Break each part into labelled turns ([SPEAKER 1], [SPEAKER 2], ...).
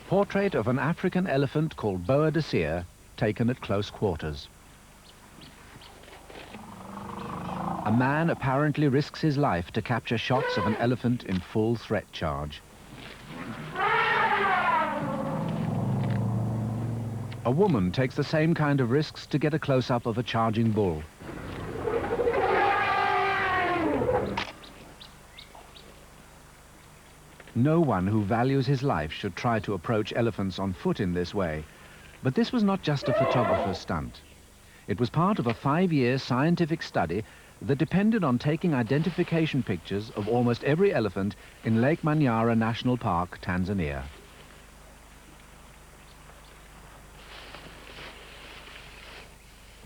[SPEAKER 1] Portrait of an African elephant called Boa de Seer, taken at close quarters. A man apparently risks his life to capture shots of an elephant in full threat charge. A woman takes the same kind of risks to get a close-up of a charging bull. No one who values his life should try to approach elephants on foot in this way. But this was not just a photographer's stunt. It was part of a 5-year scientific study that depended on taking identification pictures of almost every elephant in Lake Manyara National Park, Tanzania.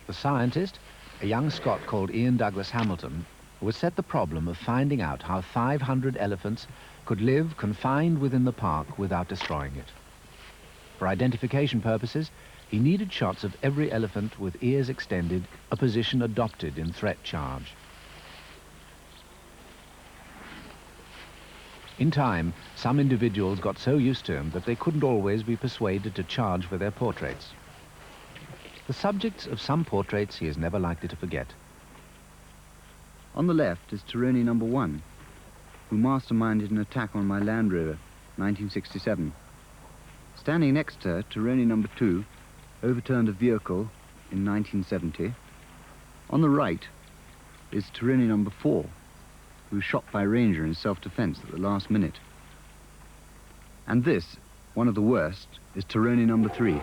[SPEAKER 1] The scientist, a young Scot called Ian Douglas Hamilton, was set the problem of finding out how 500 elephants could live confined within the park without destroying it. For identification purposes, he needed shots of every elephant with ears extended, a position adopted in threat charge. In time, some individuals got so used to him that they couldn't always be persuaded to charge for their portraits. The subjects of some portraits he is never likely to forget.
[SPEAKER 2] On the left is Taroni number 1, who masterminded an attack on my Land Rover, 1967. Standing next to her, Taroni number 2 overturned a vehicle in 1970. On the right is Taroni number 4, who was shot by a ranger in self-defense at the last minute. And this, one of the worst, is Taroni number 3.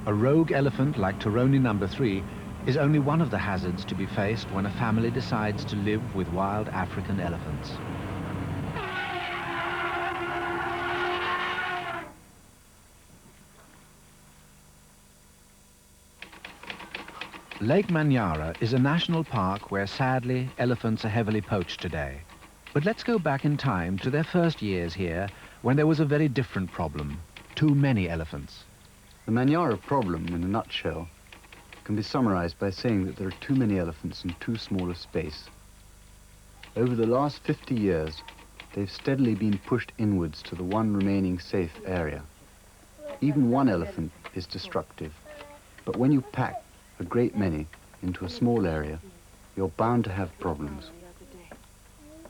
[SPEAKER 1] A rogue elephant like Taroni number 3 is only one of the hazards to be faced when a family decides to live with wild African elephants. Lake Manyara is a national park where, sadly, elephants are heavily poached today. But let's go back in time to their first years here, when there was a very different problem: too many elephants.
[SPEAKER 2] The Manyara problem, in a nutshell, can be summarized by saying that there are too many elephants in too small a space. Over the last 50 years, they've steadily been pushed inwards to the one remaining safe area. Even one elephant is destructive, but when you pack a great many into a small area, you're bound to have problems.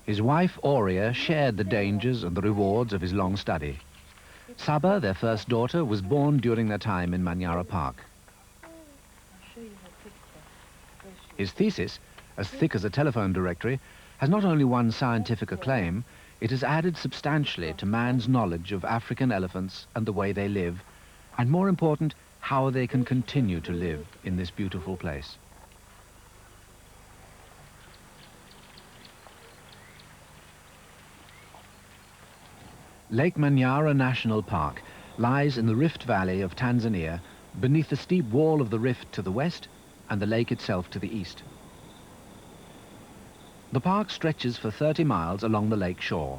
[SPEAKER 1] His wife, Aurea, shared the dangers and the rewards of his long study. Saba, their first daughter, was born during their time in Manyara Park. His thesis, as thick as a telephone directory, has not only won scientific acclaim, it has added substantially to man's knowledge of African elephants and the way they live, and more important, how they can continue to live in this beautiful place. Lake Manyara National Park lies in the Rift Valley of Tanzania, beneath the steep wall of the rift to the west and the lake itself to the east. The park stretches for 30 miles along the lake shore.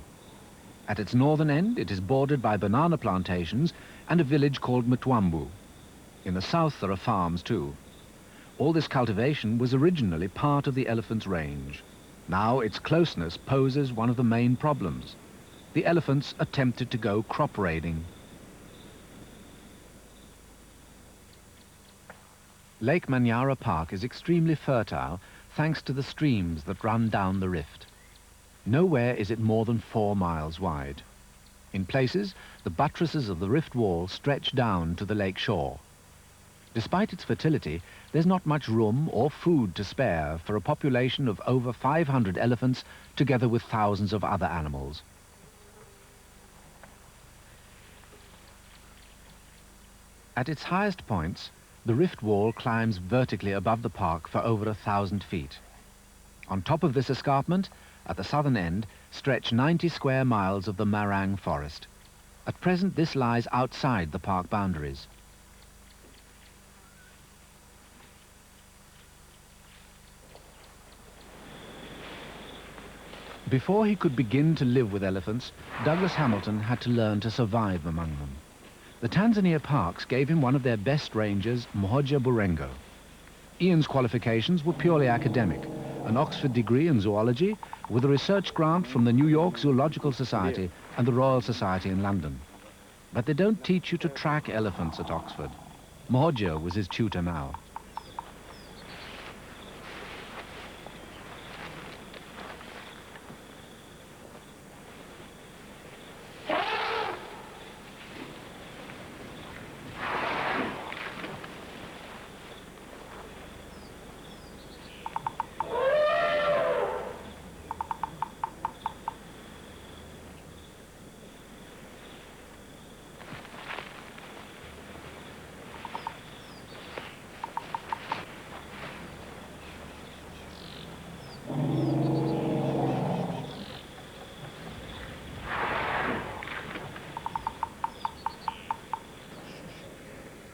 [SPEAKER 1] At its northern end, it is bordered by banana plantations and a village called Mtwambu. In the south, there are farms too. All this cultivation was originally part of the elephant's range. Now its closeness poses one of the main problems. The elephants attempted to go crop raiding. Lake Manyara Park is extremely fertile thanks to the streams that run down the rift. Nowhere is it more than 4 miles wide. In places, the buttresses of the rift wall stretch down to the lake shore. Despite its fertility, there's not much room or food to spare for a population of over 500 elephants together with thousands of other animals. At its highest points, the rift wall climbs vertically above the park for over 1,000 feet. On top of this escarpment, at the southern end, stretch 90 square miles of the Marang forest. At present, this lies outside the park boundaries. Before he could begin to live with elephants, Douglas Hamilton had to learn to survive among them. The Tanzania parks gave him one of their best rangers, Mhoja Burengo. Ian's qualifications were purely academic, an Oxford degree in zoology with a research grant from the New York Zoological Society and the Royal Society in London. But they don't teach you to track elephants at Oxford. Mhoja was his tutor now.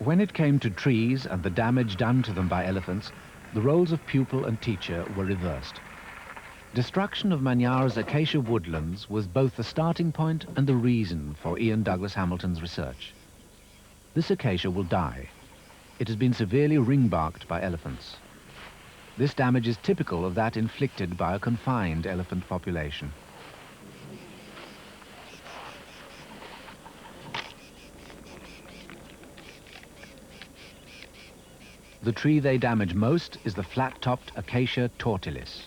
[SPEAKER 1] When it came to trees and the damage done to them by elephants, the roles of pupil and teacher were reversed. Destruction of Manyara's acacia woodlands was both the starting point and the reason for Ian Douglas Hamilton's research. This acacia will die. It has been severely ring-barked by elephants. This damage is typical of that inflicted by a confined elephant population. The tree they damage most is the flat-topped Acacia tortilis.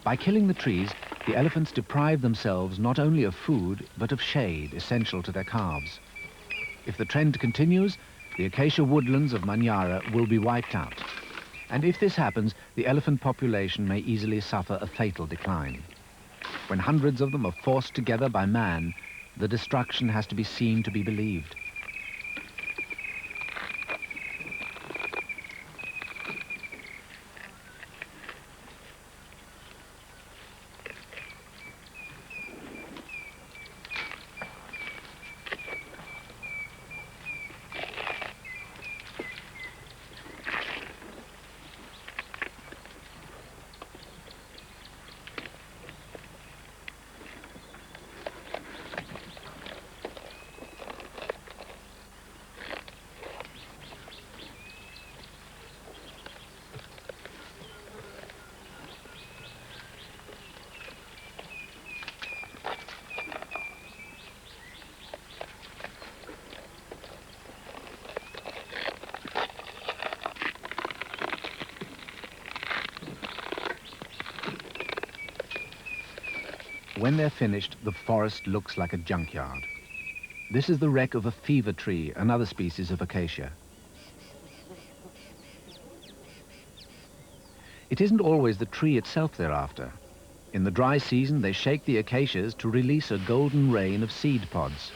[SPEAKER 1] By killing the trees, the elephants deprive themselves not only of food, but of shade essential to their calves. If the trend continues, the acacia woodlands of Manyara will be wiped out. And if this happens, the elephant population may easily suffer a fatal decline. When hundreds of them are forced together by man, the destruction has to be seen to be believed. When they're finished, the forest looks like a junkyard. This is the wreck of a fever tree, another species of acacia. It isn't always the tree itself they're after. In the dry season, they shake the acacias to release a golden rain of seed pods.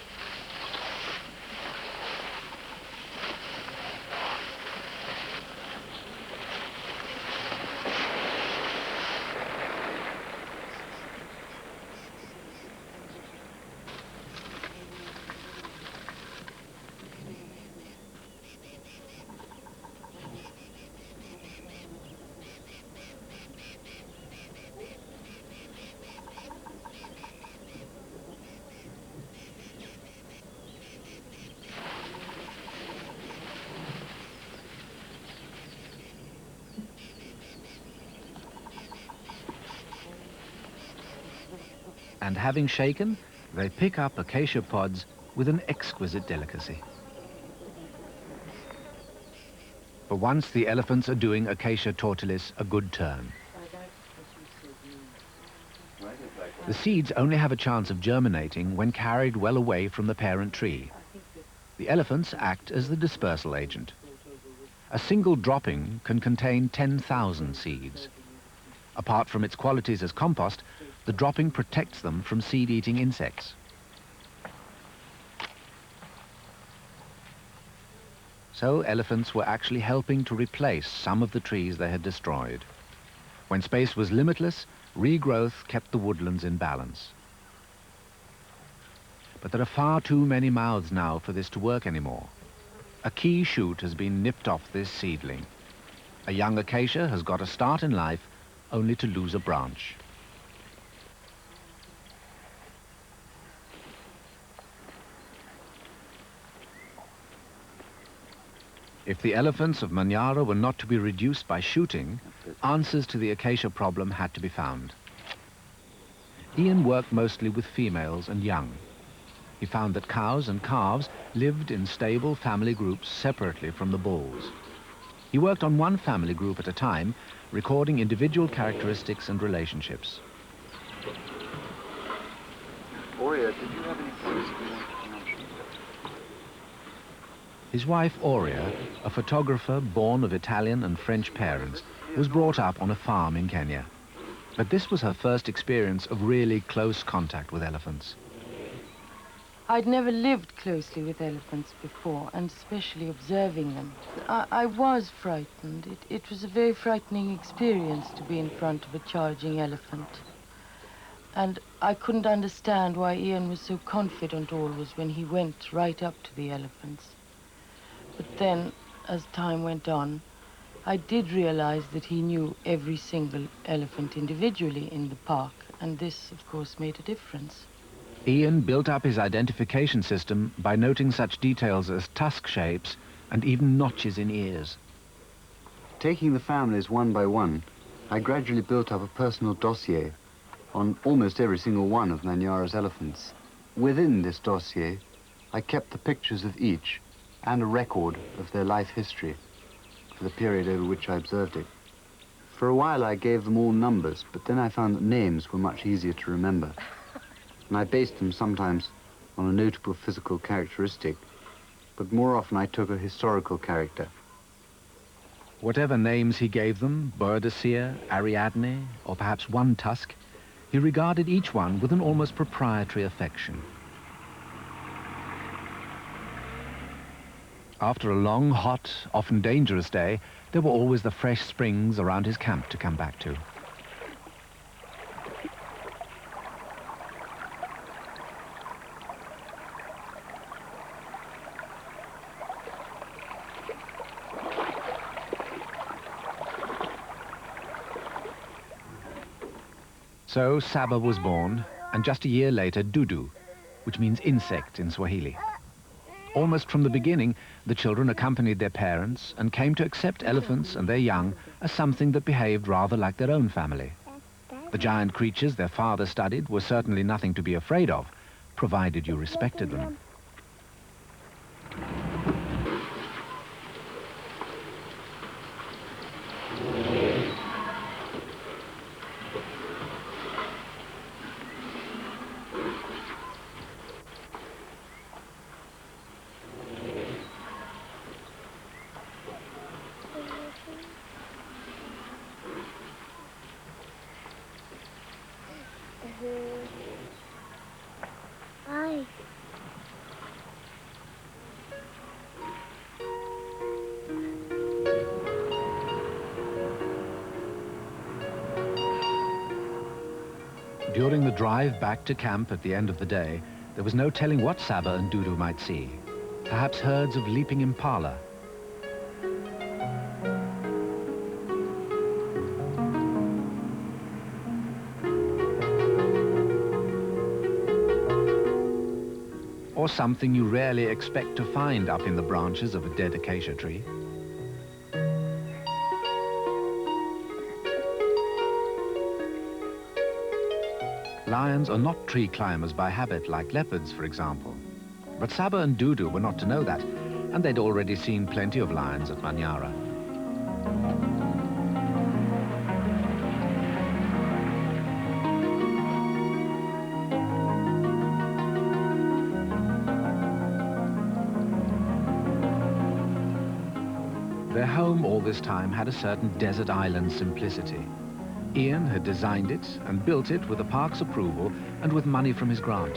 [SPEAKER 1] And having shaken, they pick up acacia pods with an exquisite delicacy. For once, the elephants are doing Acacia tortilis a good turn. The seeds only have a chance of germinating when carried well away from the parent tree. The elephants act as the dispersal agent. A single dropping can contain 10,000 seeds. Apart from its qualities as compost, the dropping protects them from seed-eating insects. So elephants were actually helping to replace some of the trees they had destroyed. When space was limitless, regrowth kept the woodlands in balance. but there are far too many mouths now for this to work anymore. A key shoot has been nipped off this seedling. A young acacia has got a start in life only to lose a branch. If the elephants of Manyara were not to be reduced by shooting, answers to the acacia problem had to be found. Ian worked mostly with females and young. He found that cows and calves lived in stable family groups separately from the bulls. He worked on one family group at a time, recording individual characteristics and relationships.
[SPEAKER 2] Aurea, did you have any points you wanted to mention?
[SPEAKER 1] His wife, Aurea, a photographer born of Italian and French parents, was brought up on a farm in Kenya. But this was her first experience of really close contact with elephants.
[SPEAKER 3] I'd never lived closely with elephants before, and especially observing them. I was frightened. It was a very frightening experience to be in front of a charging elephant. And I couldn't understand why Ian was so confident always when he went right up to the elephants. But then, as time went on, I did realize that he knew every single elephant individually in the park, and this, of course, made a difference.
[SPEAKER 1] Ian built up his identification system by noting such details as tusk shapes and even notches in ears.
[SPEAKER 2] Taking the families one by one, I gradually built up a personal dossier on almost every single one of Manyara's elephants. Within this dossier, I kept the pictures of each and a record of their life history for the period over which I observed it. For a while I gave them all numbers, but then I found that names were much easier to remember. And I based them sometimes on a notable physical characteristic, but more often I took a historical character.
[SPEAKER 1] Whatever names he gave them, Boadicea, Ariadne, or perhaps One Tusk, he regarded each one with an almost proprietary affection. After a long, hot, often dangerous day, there were always the fresh springs around his camp to come back to. So Saba was born, and just a year later, Dudu, which means insect in Swahili. Almost from the beginning, the children accompanied their parents and came to accept elephants and their young as something that behaved rather like their own family. The giant creatures their father studied were certainly nothing to be afraid of, provided you respected them.
[SPEAKER 4] Hi.
[SPEAKER 1] During the drive back to camp at the end of the day, there was no telling what Saba and Dudu might see. Perhaps herds of leaping impala. Or something you rarely expect to find up in the branches of a dead acacia tree. Lions are not tree climbers by habit, like leopards, for example. But Saba and Dudu were not to know that, and they'd already seen plenty of lions at Manyara. Their home all this time had a certain desert island simplicity. Ian had designed it and built it with the park's approval and with money from his grant.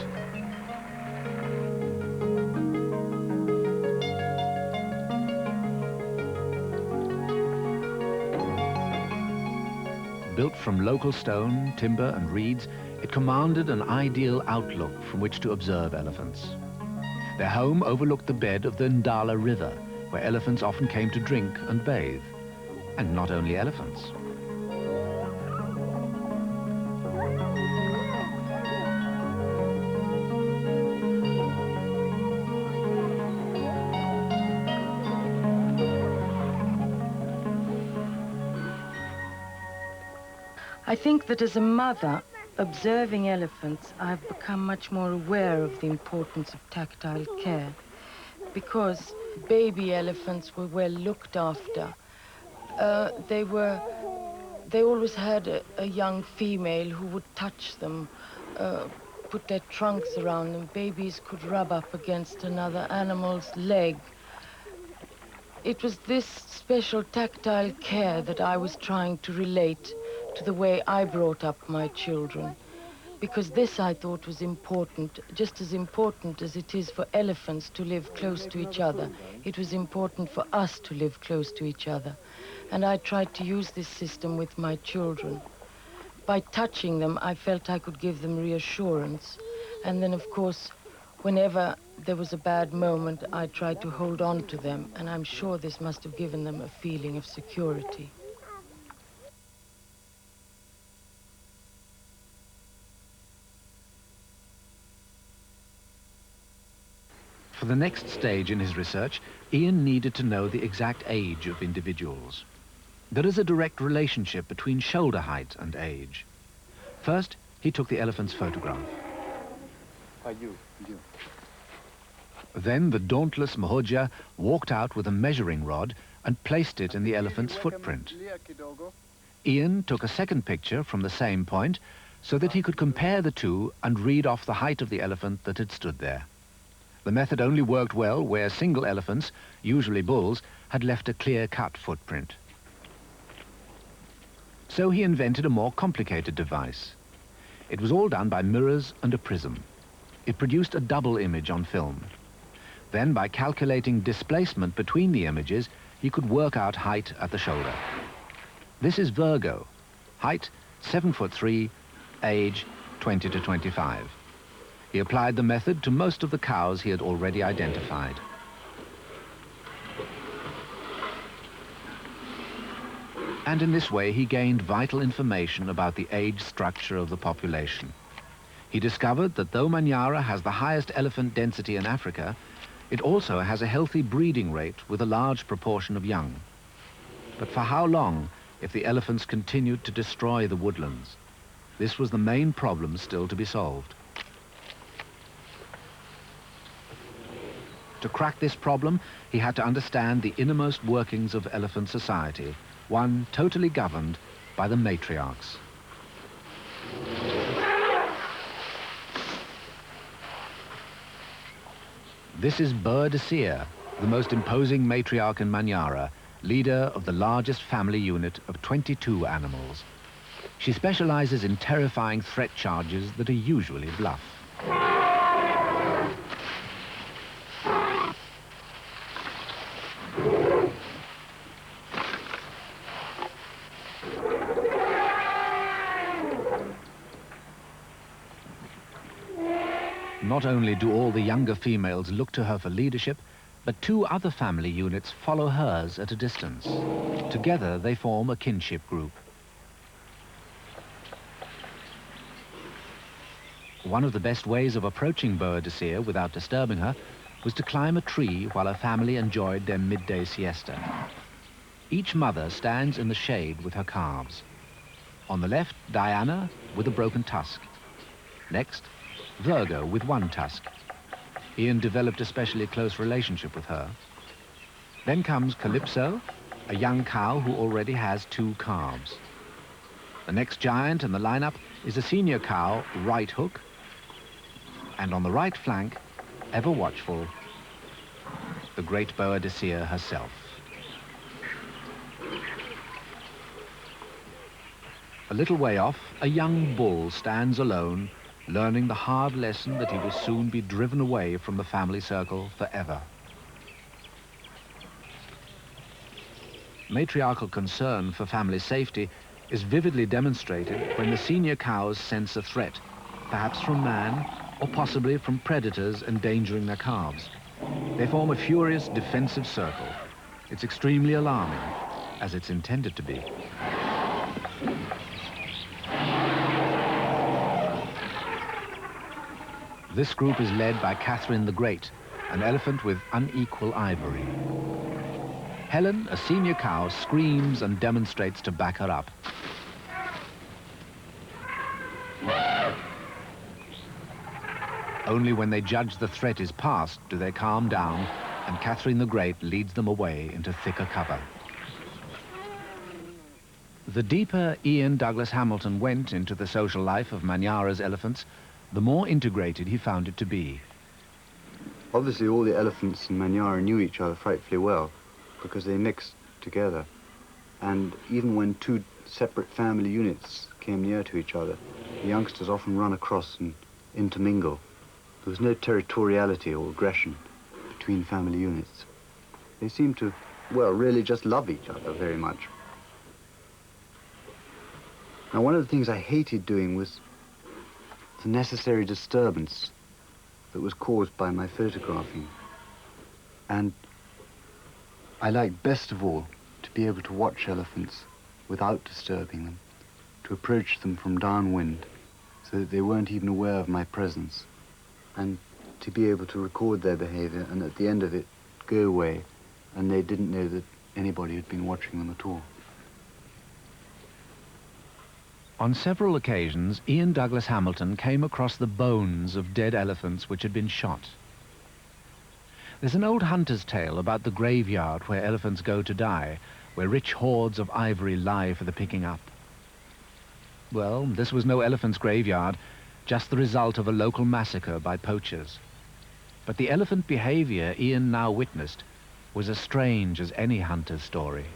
[SPEAKER 1] Built from local stone, timber and reeds, It commanded an ideal outlook from which to observe elephants. Their home overlooked the bed of the Ndala River, where elephants often came to drink and bathe. And not only elephants.
[SPEAKER 3] I think that as a mother, observing elephants, I've become much more aware of the importance of tactile care, because baby elephants were well looked after. They always had a young female who would touch them, put their trunks around them. Babies could rub up against another animal's leg. It was this special tactile care that I was trying to relate to the way I brought up my children, because this I thought was important, just as important as it is for elephants to live close to each other. It was important for us to live close to each other. And I tried to use this system with my children. By touching them, I felt I could give them reassurance. And then, of course, whenever there was a bad moment, I tried to hold on to them, and I'm sure this must have given them a feeling of security.
[SPEAKER 1] For the next stage in his research, Ian needed to know the exact age of individuals. There is a direct relationship between shoulder height and age. First, he took the elephant's photograph. Then the dauntless Mahoja walked out with a measuring rod and placed it in the elephant's footprint. Ian took a second picture from the same point so that he could compare the two and read off the height of the elephant that had stood there. The method only worked well where single elephants, usually bulls, had left a clear-cut footprint. So he invented a more complicated device. It was all done by mirrors and a prism. It produced a double image on film. Then, by calculating displacement between the images, he could work out height at the shoulder. This is Virgo. Height, 7'3", age, 20 to 25. He applied the method to most of the cows he had already identified. And in this way, he gained vital information about the age structure of the population. He discovered that though Manyara has the highest elephant density in Africa, it also has a healthy breeding rate with a large proportion of young. But for how long if the elephants continued to destroy the woodlands? This was the main problem still to be solved. To crack this problem, he had to understand the innermost workings of elephant society, one totally governed by the matriarchs. This is Bur Desir, the most imposing matriarch in Manyara, leader of the largest family unit of 22 animals. She specializes in terrifying threat charges that are usually bluff. Not only do all the younger females look to her for leadership, but two other family units follow hers at a distance. Together they form a kinship group. One of the best ways of approaching Bur Desir without disturbing her was to climb a tree while her family enjoyed their midday siesta. Each mother stands in the shade with her calves. On the left, Diana with a broken tusk. Next, Virgo with one tusk. Ian developed a specially close relationship with her. Then comes Calypso, a young cow who already has 2 calves. The next giant in the lineup is a senior cow, Right Hook, and on the right flank, ever watchful, the great Bur Desir herself. A little way off, a young bull stands alone, learning the hard lesson that he will soon be driven away from the family circle forever. Matriarchal concern for family safety is vividly demonstrated when the senior cows sense a threat, perhaps from man or possibly from predators endangering their calves. They form a furious defensive circle. It's extremely alarming, as it's intended to be. This group is led by Catherine the Great, an elephant with unequal ivory. Helen, a senior cow, screams and demonstrates to back her up. Only when they judge the threat is past do they calm down, and Catherine the Great leads them away into thicker cover. The deeper Ian Douglas Hamilton went into the social life of Manyara's elephants, the more integrated he found it to be.
[SPEAKER 2] Obviously, all the elephants in Manyara knew each other frightfully well because they mixed together. And even when two separate family units came near to each other, the youngsters often run across and intermingle. There was no territoriality or aggression between family units. They seemed to, well, really just love each other very much. Now, one of the things I hated doing was the necessary disturbance that was caused by my photographing. And I liked best of all to be able to watch elephants without disturbing them, to approach them from downwind so that they weren't even aware of my presence, and to be able to record their behavior and at the end of it go away and they didn't know that anybody had been watching them at all.
[SPEAKER 1] On several occasions, Ian Douglas Hamilton came across the bones of dead elephants which had been shot. There's an old hunter's tale about the graveyard where elephants go to die, where rich hoards of ivory lie for the picking up. Well, this was no elephant's graveyard, just the result of a local massacre by poachers. But the elephant behavior Ian now witnessed was as strange as any hunter's story.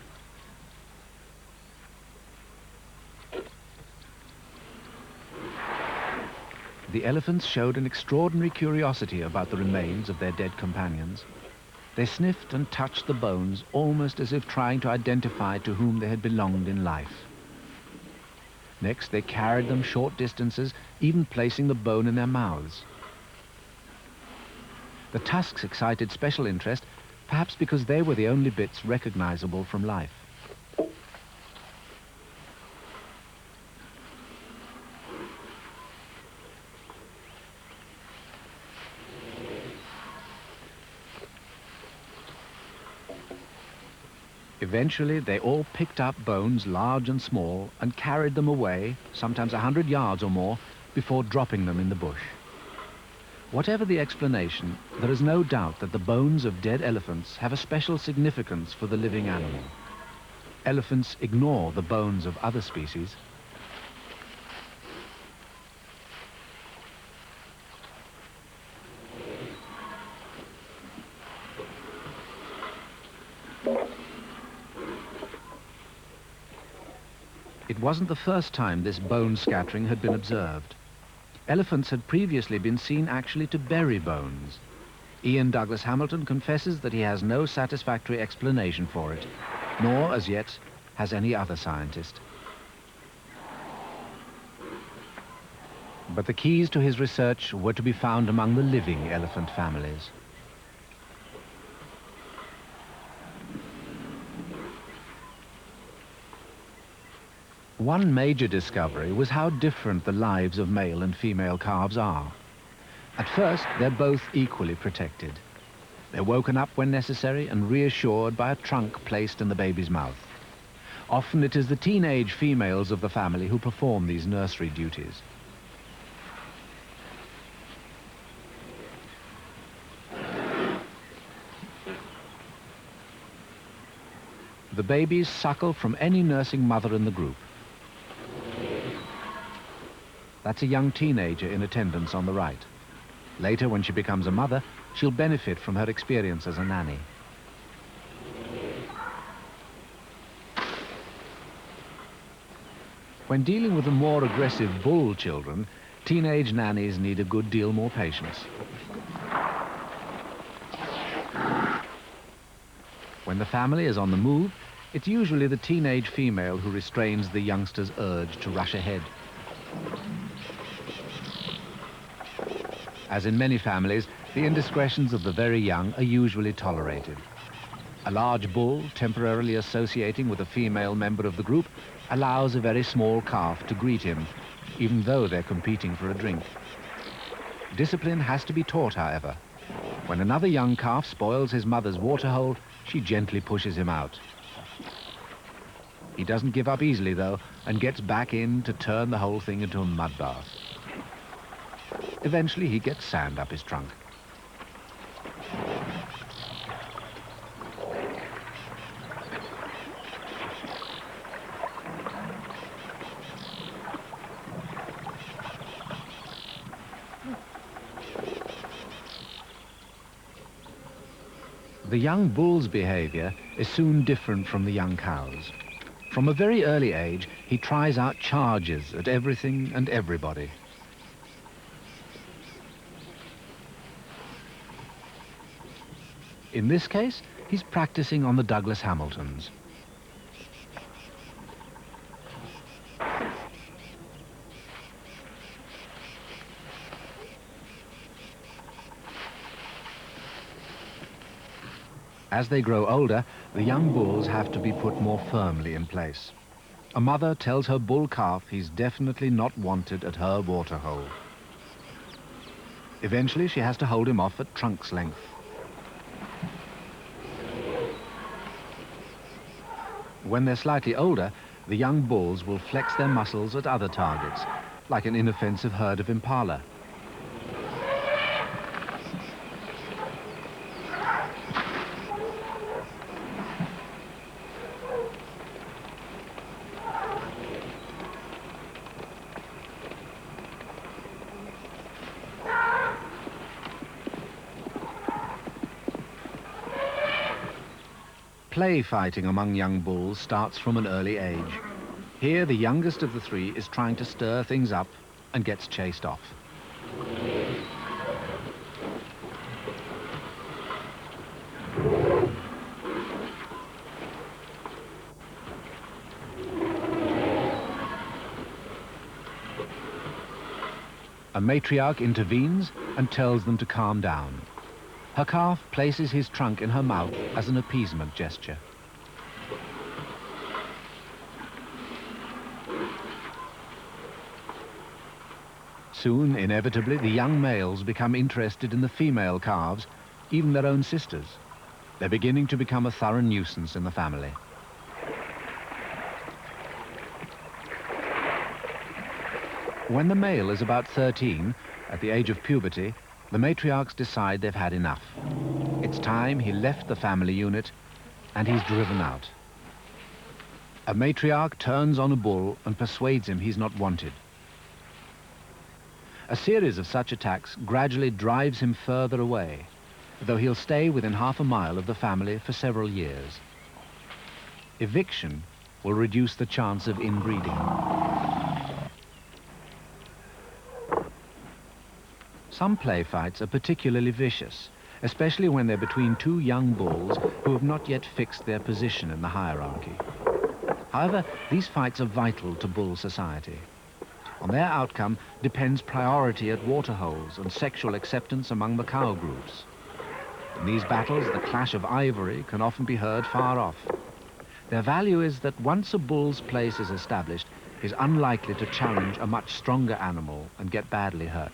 [SPEAKER 1] The elephants showed an extraordinary curiosity about the remains of their dead companions. They sniffed and touched the bones almost as if trying to identify to whom they had belonged in life. Next, they carried them short distances, even placing the bone in their mouths. The tusks excited special interest, perhaps because they were the only bits recognizable from life. Eventually, they all picked up bones, large and small, and carried them away, sometimes 100 yards or more, before dropping them in the bush. Whatever the explanation, there is no doubt that the bones of dead elephants have a special significance for the living animal. Elephants ignore the bones of other species. It wasn't the first time this bone scattering had been observed. Elephants had previously been seen actually to bury bones. Ian Douglas Hamilton confesses that he has no satisfactory explanation for it, nor, as yet, has any other scientist. But the keys to his research were to be found among the living elephant families. One major discovery was how different the lives of male and female calves are. At first, they're both equally protected. They're woken up when necessary and reassured by a trunk placed in the baby's mouth. Often it is the teenage females of the family who perform these nursery duties. The babies suckle from any nursing mother in the group. That's a young teenager in attendance on the right. Later, when she becomes a mother, she'll benefit from her experience as a nanny. When dealing with the more aggressive bull children, teenage nannies need a good deal more patience. When the family is on the move, It's usually the teenage female who restrains the youngster's urge to rush ahead. As in many families, the indiscretions of the very young are usually tolerated. A large bull temporarily associating with a female member of the group allows a very small calf to greet him, even though they're competing for a drink. Discipline has to be taught, however. When another young calf spoils his mother's waterhole, she gently pushes him out. He doesn't give up easily, though, and gets back in to turn the whole thing into a mud bath. Eventually, he gets sand up his trunk. The young bull's behavior is soon different from the young cow's. From a very early age, he tries out charges at everything and everybody. In this case, he's practicing on the Douglas Hamiltons. As they grow older, the young bulls have to be put more firmly in place. A mother tells her bull calf he's definitely not wanted at her waterhole. Eventually, she has to hold him off at trunk's length. When they're slightly older, the young bulls will flex their muscles at other targets, like an inoffensive herd of impala. Play fighting among young bulls starts from an early age. Here, the youngest of the three is trying to stir things up and gets chased off. A matriarch intervenes and tells them to calm down. Her calf places his trunk in her mouth as an appeasement gesture. Soon, inevitably, the young males become interested in the female calves, even their own sisters. They're beginning to become a thorough nuisance in the family. When the male is about 13, at the age of puberty, the matriarchs decide they've had enough. It's time he left the family unit, and he's driven out. A matriarch turns on a bull and persuades him he's not wanted. A series of such attacks gradually drives him further away, though he'll stay within half a mile of the family for several years. Eviction will reduce the chance of inbreeding. Some play fights are particularly vicious, especially when they're between two young bulls who have not yet fixed their position in the hierarchy. However, these fights are vital to bull society. On their outcome depends priority at waterholes and sexual acceptance among the cow groups. In these battles, the clash of ivory can often be heard far off. Their value is that once a bull's place is established, he's unlikely to challenge a much stronger animal and get badly hurt.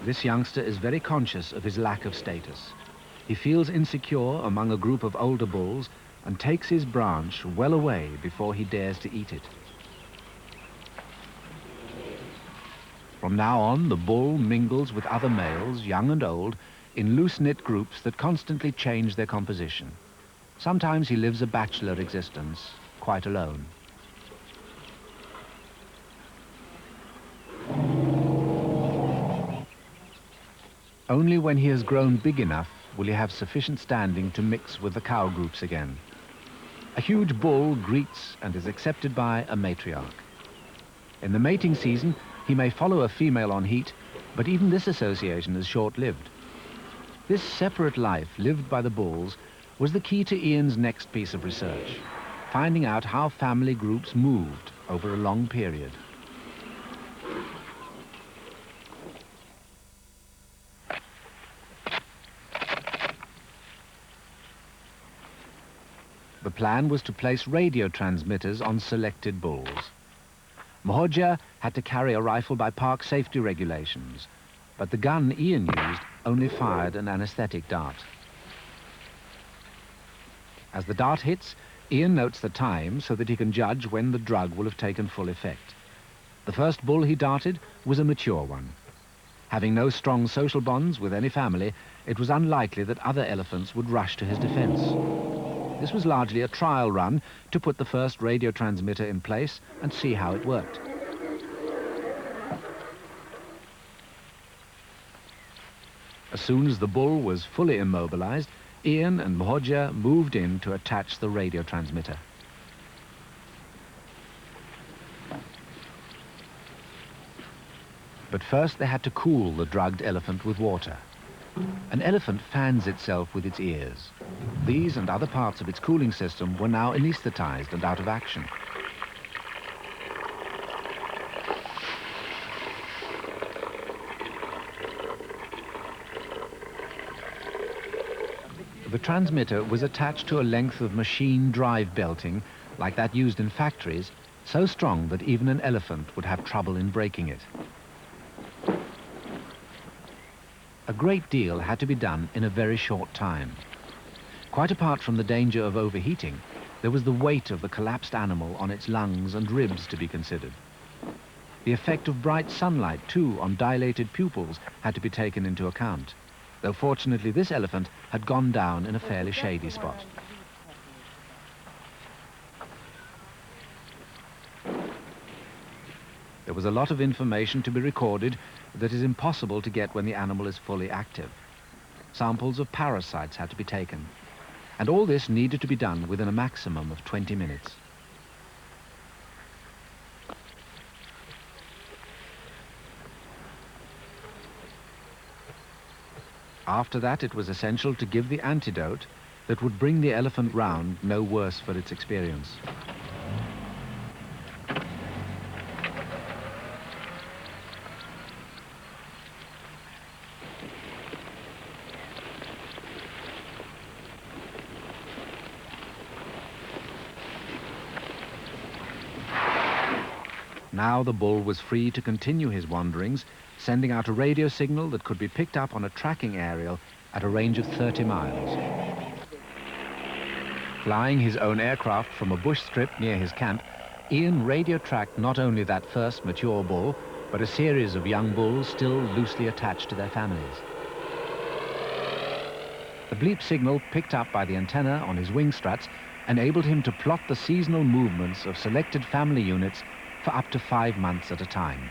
[SPEAKER 1] This youngster is very conscious of his lack of status. He feels insecure among a group of older bulls and takes his branch well away before he dares to eat it. From now on, the bull mingles with other males, young and old, in loose-knit groups that constantly change their composition. Sometimes he lives a bachelor existence, quite alone. Only when he has grown big enough will he have sufficient standing to mix with the cow groups again. A huge bull greets and is accepted by a matriarch. In the mating season, he may follow a female on heat, but even this association is short-lived. This separate life lived by the bulls was the key to Ian's next piece of research, finding out how family groups moved over a long period. The plan was to place radio transmitters on selected bulls. Mahodja had to carry a rifle by park safety regulations, but the gun Ian used only fired an anesthetic dart. As the dart hits, Ian notes the time so that he can judge when the drug will have taken full effect. The first bull he darted was a mature one. Having no strong social bonds with any family, it was unlikely that other elephants would rush to his defense. This was largely a trial run to put the first radio transmitter in place and see how it worked. As soon as the bull was fully immobilized, Ian and Mahodja moved in to attach the radio transmitter. But first they had to cool the drugged elephant with water. An elephant fans itself with its ears. These and other parts of its cooling system were now anesthetized and out of action. The transmitter was attached to a length of machine drive belting, like that used in factories, so strong that even an elephant would have trouble in breaking it. A great deal had to be done in a very short time. Quite apart from the danger of overheating, there was the weight of the collapsed animal on its lungs and ribs to be considered. The effect of bright sunlight, too, on dilated pupils had to be taken into account, though fortunately this elephant had gone down in a fairly shady spot. There was a lot of information to be recorded that is impossible to get when the animal is fully active. Samples of parasites had to be taken, and all this needed to be done within a maximum of 20 minutes. After that, it was essential to give the antidote that would bring the elephant round no worse for its experience. Now the bull was free to continue his wanderings, sending out a radio signal that could be picked up on a tracking aerial at a range of 30 miles. Flying his own aircraft from a bush strip near his camp, Ian radio-tracked not only that first mature bull, but a series of young bulls still loosely attached to their families. The bleep signal picked up by the antenna on his wing struts enabled him to plot the seasonal movements of selected family units for up to 5 months at a time.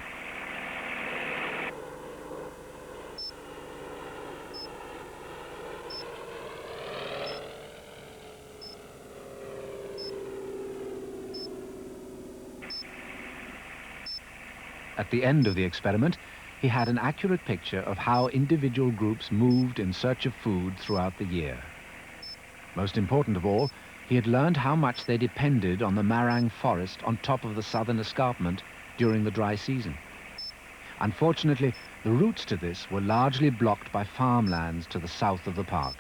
[SPEAKER 1] At the end of the experiment, he had an accurate picture of how individual groups moved in search of food throughout the year. Most important of all, he had learned how much they depended on the Marang forest on top of the southern escarpment during the dry season. Unfortunately, the routes to this were largely blocked by farmlands to the south of the park.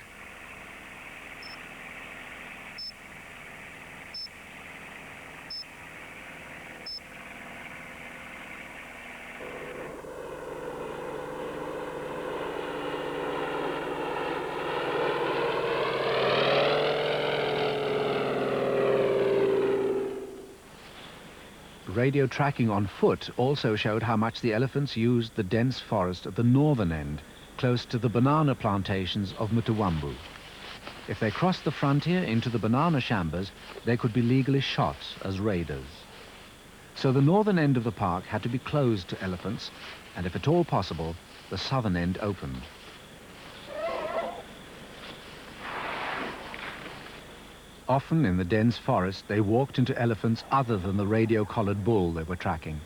[SPEAKER 1] Radio tracking on foot also showed how much the elephants used the dense forest at the northern end, close to the banana plantations of Mutawambu. If they crossed the frontier into the banana shambas, they could be legally shot as raiders. So the northern end of the park had to be closed to elephants, and if at all possible, the southern end opened. Often in the dense forest, they walked into elephants other than the radio-collared bull they were tracking.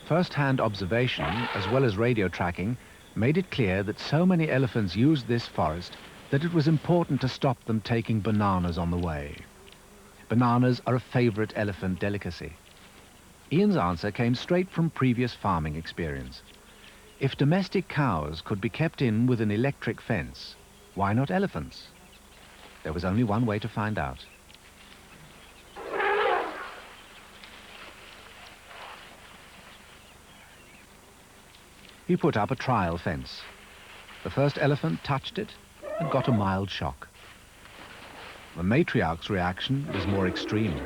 [SPEAKER 1] First-hand observation, as well as radio tracking, made it clear that so many elephants used this forest that it was important to stop them taking bananas on the way. Bananas are a favorite elephant delicacy. Ian's answer came straight from previous farming experience. If domestic cows could be kept in with an electric fence, why not elephants? There was only one way to find out. He put up a trial fence. The first elephant touched it and got a mild shock. The matriarch's reaction was more extreme.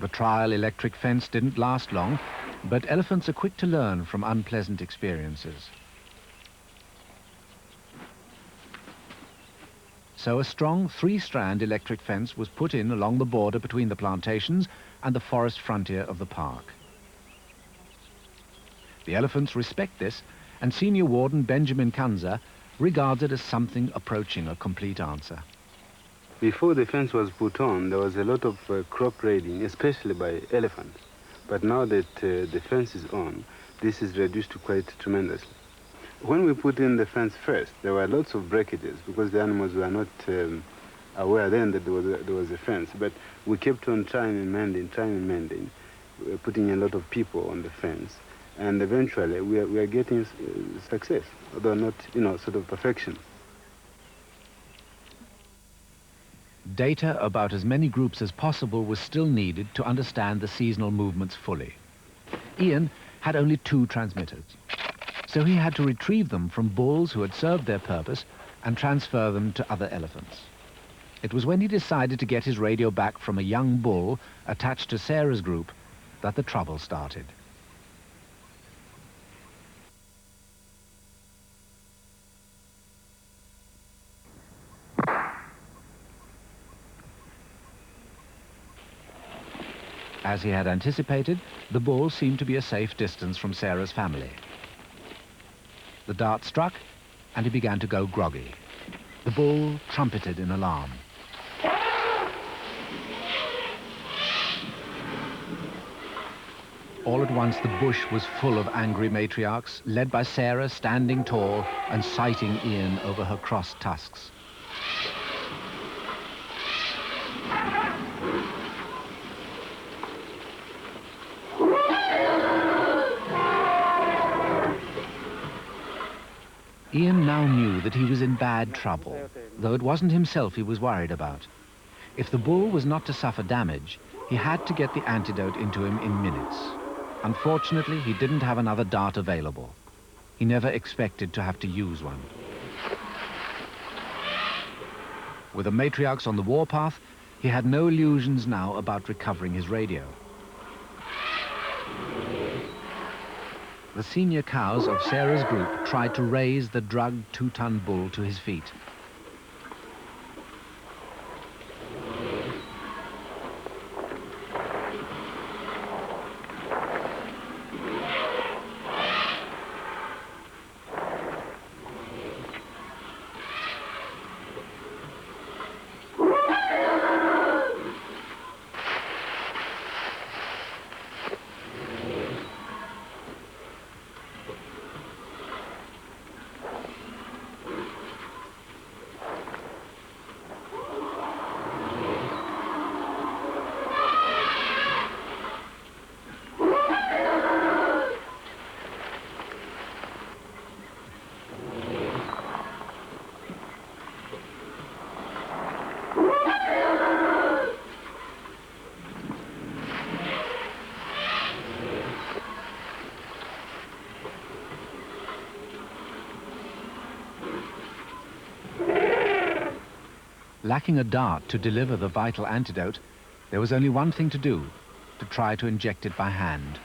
[SPEAKER 1] The trial electric fence didn't last long, but elephants are quick to learn from unpleasant experiences. So a strong 3-strand electric fence was put in along the border between the plantations and the forest frontier of the park. The elephants respect this, and Senior Warden Benjamin Kanza regards it as something approaching a complete answer.
[SPEAKER 4] Before the fence was put on, there was a lot of crop raiding, especially by elephants. But now that the fence is on, this is reduced quite tremendously. When we put in the fence first, there were lots of breakages because the animals were not aware then that there was a fence. But we kept on trying and mending, putting a lot of people on the fence. And eventually we are getting success, although not, sort of perfection.
[SPEAKER 1] Data about as many groups as possible was still needed to understand the seasonal movements fully. Ian had only 2 transmitters, so he had to retrieve them from bulls who had served their purpose and transfer them to other elephants. It was when he decided to get his radio back from a young bull attached to Sarah's group that the trouble started. As he had anticipated, the bull seemed to be a safe distance from Sarah's family. The dart struck, and he began to go groggy. The bull trumpeted in alarm. All at once, the bush was full of angry matriarchs, led by Sarah standing tall and sighting Ian over her crossed tusks. Ian now knew that he was in bad trouble, though it wasn't himself he was worried about. If the bull was not to suffer damage, he had to get the antidote into him in minutes. Unfortunately, he didn't have another dart available. He never expected to have to use one. With the matriarchs on the warpath, he had no illusions now about recovering his radio. The senior cows of Sarah's group tried to raise the drugged 2-ton bull to his feet. Lacking a dart to deliver the vital antidote, there was only one thing to do, to try to inject it by hand.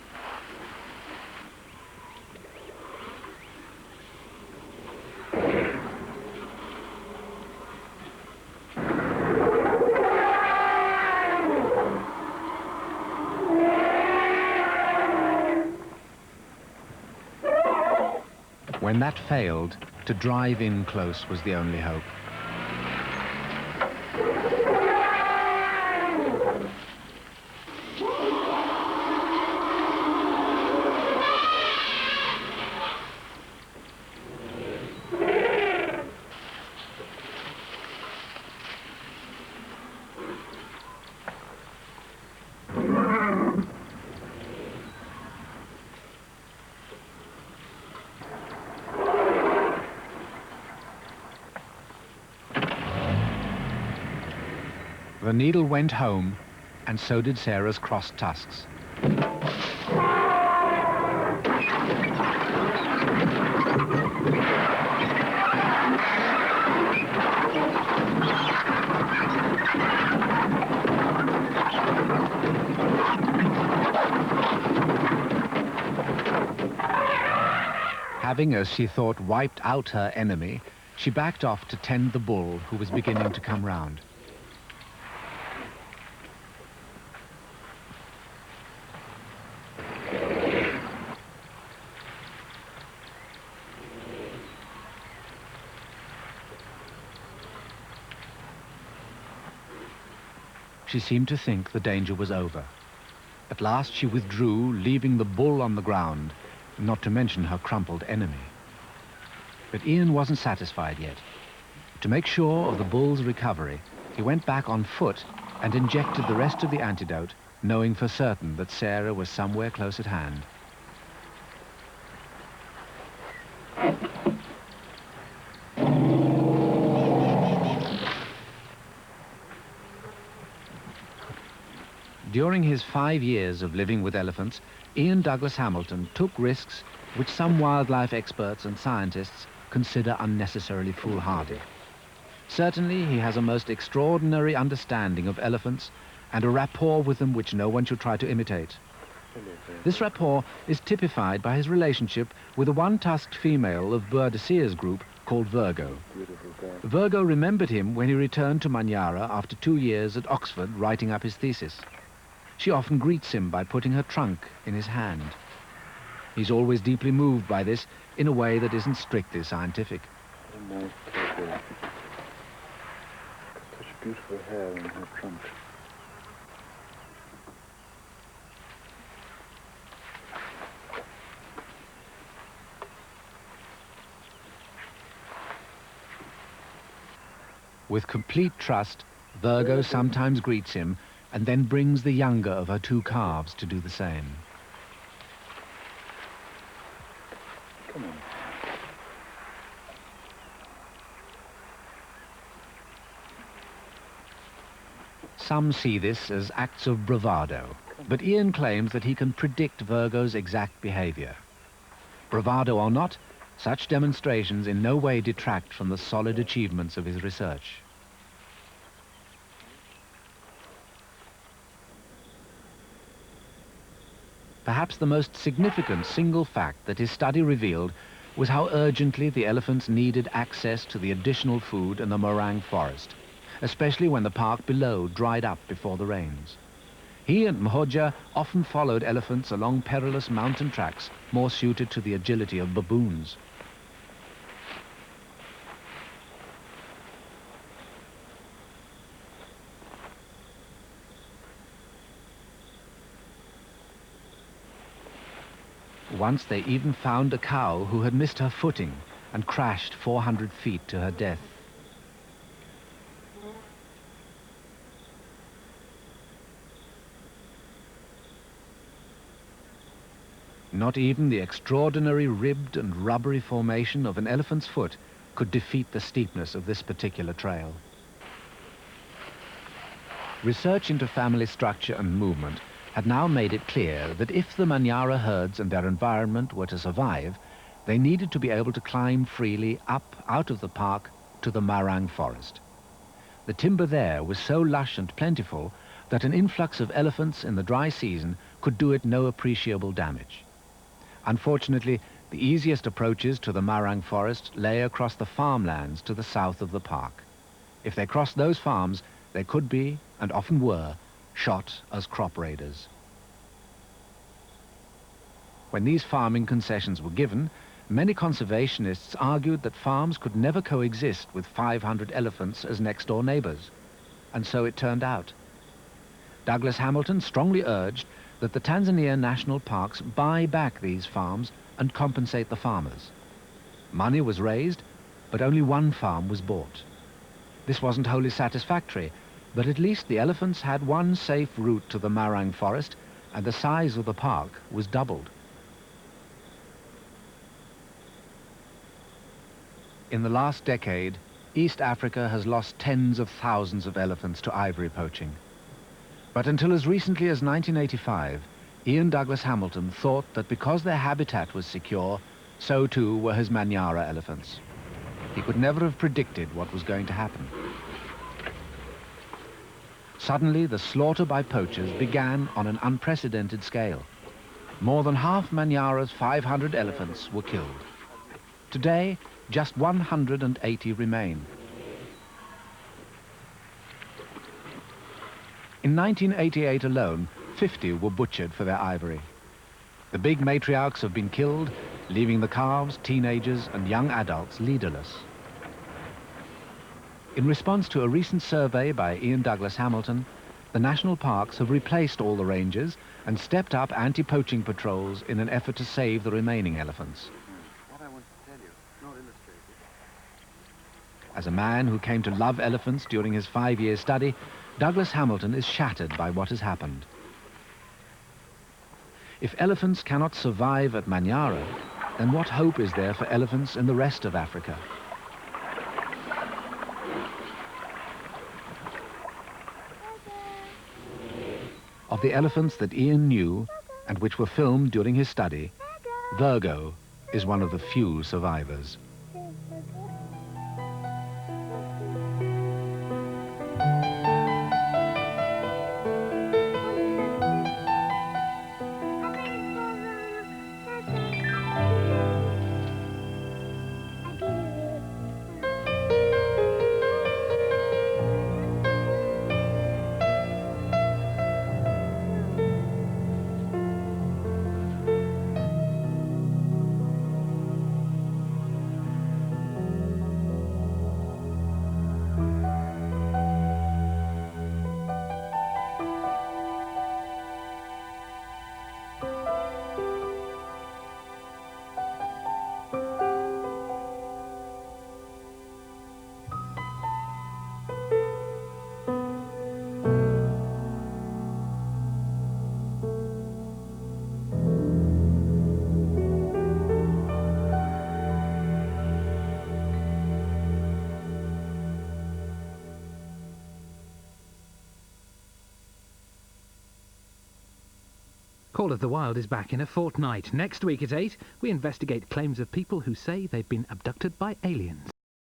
[SPEAKER 1] When that failed, to drive in close was the only hope. The needle went home, and so did Sarah's crossed tusks. Having, as she thought, wiped out her enemy, she backed off to tend the bull, who was beginning to come round. She seemed to think the danger was over. At last she withdrew, leaving the bull on the ground, not to mention her crumpled enemy. But Ian wasn't satisfied yet. To make sure of the bull's recovery, he went back on foot and injected the rest of the antidote, knowing for certain that Sarah was somewhere close at hand. During his 5 years of living with elephants, Ian Douglas Hamilton took risks which some wildlife experts and scientists consider unnecessarily foolhardy. Certainly, he has a most extraordinary understanding of elephants and a rapport with them which no one should try to imitate. This rapport is typified by his relationship with a one-tusked female of Boadicea's group called Virgo. Virgo remembered him when he returned to Manyara after 2 years at Oxford writing up his thesis. She often greets him by putting her trunk in his hand. He's always deeply moved by this in a way that isn't strictly scientific.
[SPEAKER 2] Such beautiful hair in her trunk.
[SPEAKER 1] With complete trust, Virgo sometimes greets him and then brings the younger of her 2 calves to do the same.
[SPEAKER 2] Come on.
[SPEAKER 1] Some see this as acts of bravado, but Ian claims that he can predict Virgo's exact behavior. Bravado or not, such demonstrations in no way detract from the solid achievements of his research. Perhaps the most significant single fact that his study revealed was how urgently the elephants needed access to the additional food in the Morang forest, especially when the park below dried up before the rains. He and Mhoja often followed elephants along perilous mountain tracks more suited to the agility of baboons. Once they even found a cow who had missed her footing and crashed 400 feet to her death. Not even the extraordinary ribbed and rubbery formation of an elephant's foot could defeat the steepness of this particular trail. Research into family structure and movement had now made it clear that if the Manyara herds and their environment were to survive, they needed to be able to climb freely up out of the park to the Marang forest. The timber there was so lush and plentiful that an influx of elephants in the dry season could do it no appreciable damage. Unfortunately, the easiest approaches to the Marang forest lay across the farmlands to the south of the park. If they crossed those farms, they could be, and often were, shot as crop raiders. When these farming concessions were given, many conservationists argued that farms could never coexist with 500 elephants as next-door neighbors. And so it turned out. Douglas Hamilton strongly urged that the Tanzania national parks buy back these farms and compensate the farmers. Money was raised, but only one farm was bought. This wasn't wholly satisfactory, but at least the elephants had one safe route to the Marang forest, and the size of the park was doubled. In the last decade, East Africa has lost tens of thousands of elephants to ivory poaching. But until as recently as 1985, Ian Douglas Hamilton thought that because their habitat was secure, so too were his Manyara elephants. He could never have predicted what was going to happen. Suddenly, the slaughter by poachers began on an unprecedented scale. More than half Manyara's 500 elephants were killed. Today, just 180 remain. In 1988 alone, 50 were butchered for their ivory. The big matriarchs have been killed, leaving the calves, teenagers and young adults leaderless. In response to a recent survey by Ian Douglas Hamilton, the national parks have replaced all the rangers and stepped up anti-poaching patrols in an effort to save the remaining elephants.
[SPEAKER 2] What I want to tell you, not illustrated.
[SPEAKER 1] As a man who came to love elephants during his 5-year study, Douglas Hamilton is shattered by what has happened. If elephants cannot survive at Manyara, then what hope is there for elephants in the rest of Africa? Of the elephants that Ian knew, and which were filmed during his study, Virgo is one of the few survivors.
[SPEAKER 5] Call of the Wild is back in a fortnight. Next week at 8, we investigate claims of people who say they've been abducted by aliens.